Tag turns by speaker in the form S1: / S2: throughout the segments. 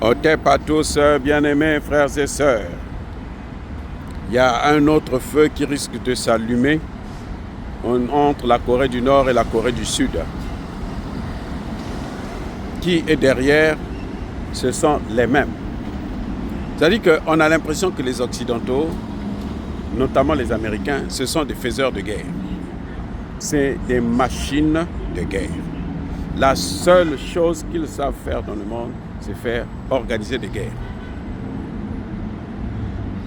S1: Otep à tous, bien-aimés frères et sœurs. Il y a un autre feu qui risque de s'allumer entre la Corée du Nord et la Corée du Sud. Qui est derrière? Ce sont les mêmes. C'est-à-dire qu'on a l'impression que les Occidentaux, notamment les Américains, ce sont des faiseurs de guerre. C'est des machines de guerre. La seule chose qu'ils savent faire dans le monde, c'est faire organiser des guerres.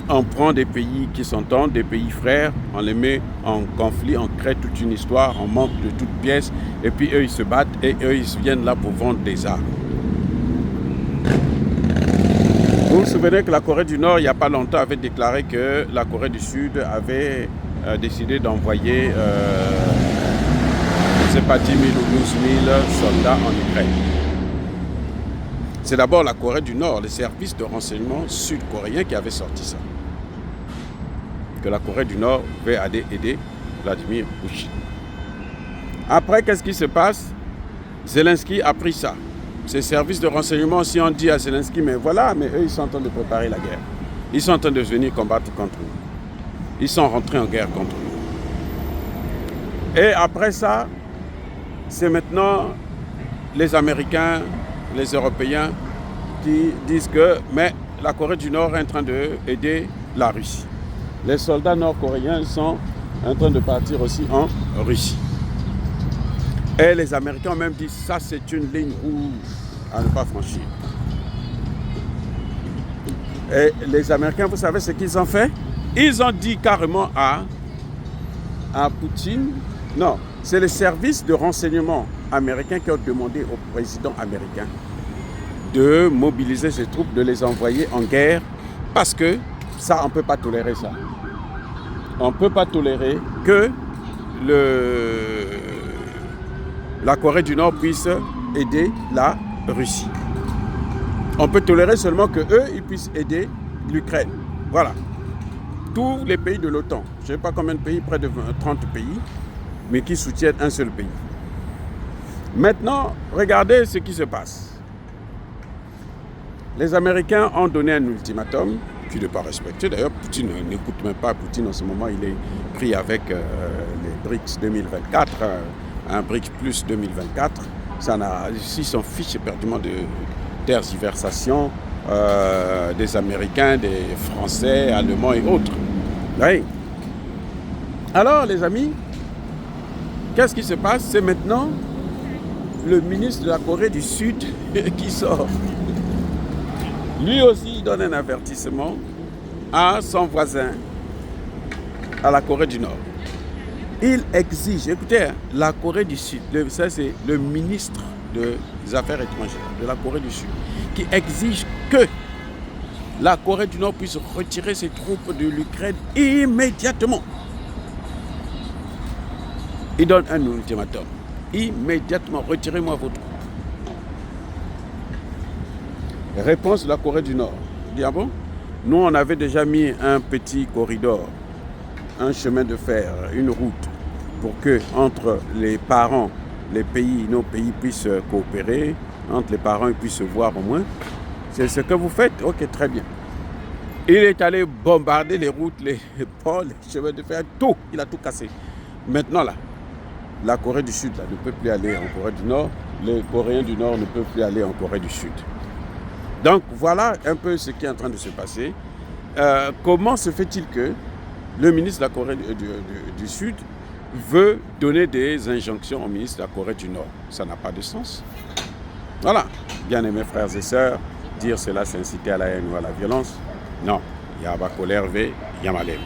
S1: On prend des pays qui s'entendent, des pays frères, on les met en conflit, on crée toute une histoire, on manque de toutes pièces, et puis eux ils se battent et eux ils viennent là pour vendre des armes. Vous vous souvenez que la Corée du Nord, il n'y a pas longtemps, avait déclaré que la Corée du Sud avait décidé d'envoyer, je ne sais pas, 10 000 ou 12 000 soldats en Ukraine. C'est d'abord la Corée du Nord, les services de renseignement sud-coréens qui avaient sorti ça. Que la Corée du Nord veut aller aider Vladimir Poutine. Après, qu'est-ce qui se passe? Zelensky a pris ça. Ces services de renseignement, si on dit à Zelensky, mais voilà, mais eux, ils sont en train de préparer la guerre. Ils sont en train de venir combattre contre nous. Ils sont rentrés en guerre contre nous. Et après ça, c'est maintenant les Américains, les Européens qui disent que mais la Corée du Nord est en train d'aider la Russie. Les soldats nord-coréens sont en train de partir aussi en Russie. Et les Américains ont même dit ça c'est une ligne rouge à ne pas franchir. Et les Américains, vous savez ce qu'ils ont fait? Ils ont dit carrément à Poutine, non, c'est les services de renseignement américains qui ont demandé au président américain de mobiliser ses troupes, de les envoyer en guerre, parce que ça, on ne peut pas tolérer ça. On ne peut pas tolérer que la Corée du Nord puisse aider la Russie. On peut tolérer seulement qu'eux, ils puissent aider l'Ukraine. Voilà. Tous les pays de l'OTAN, je ne sais pas combien de pays, près de 30 pays, mais qui soutiennent un seul pays. Maintenant, regardez ce qui se passe. Les Américains ont donné un ultimatum qui n'est pas respecté. D'ailleurs, Poutine n'écoute même pas. Poutine, en ce moment, il est pris avec les BRICS 2024, un BRICS plus 2024. Ici, son fiche éperdument de tergiversation des Américains, des Français, Allemands et autres. Oui. Alors, les amis, qu'est-ce qui se passe? C'est maintenant le ministre de la Corée du Sud qui sort. Lui aussi, il donne un avertissement à son voisin, à la Corée du Nord. Il exige, écoutez, la Corée du Sud, ça c'est le ministre des Affaires étrangères de la Corée du Sud, qui exige que la Corée du Nord puisse retirer ses troupes de l'Ukraine immédiatement. Il donne un ultimatum. Immédiatement, retirez-moi vos troupes. Réponse de la Corée du Nord. Il dit, ah bon? Nous, on avait déjà mis un petit corridor, un chemin de fer, une route, pour que entre les parents, nos pays puissent coopérer, entre les parents, ils puissent se voir au moins. C'est ce que vous faites? Ok, très bien. Il est allé bombarder les routes, les ponts, les chemins de fer, tout. Il a tout cassé. Maintenant, là, la Corée du Sud là, ne peut plus aller en Corée du Nord. Les Coréens du Nord ne peuvent plus aller en Corée du Sud. Donc, voilà un peu ce qui est en train de se passer. Comment se fait-il que le ministre de la Corée du Sud veut donner des injonctions au ministre de la Corée du Nord? Ça n'a pas de sens. Voilà. Bien-aimés frères et sœurs, dire cela, c'est inciter à la haine ou à la violence. Non. Yaba colère, Yamalem.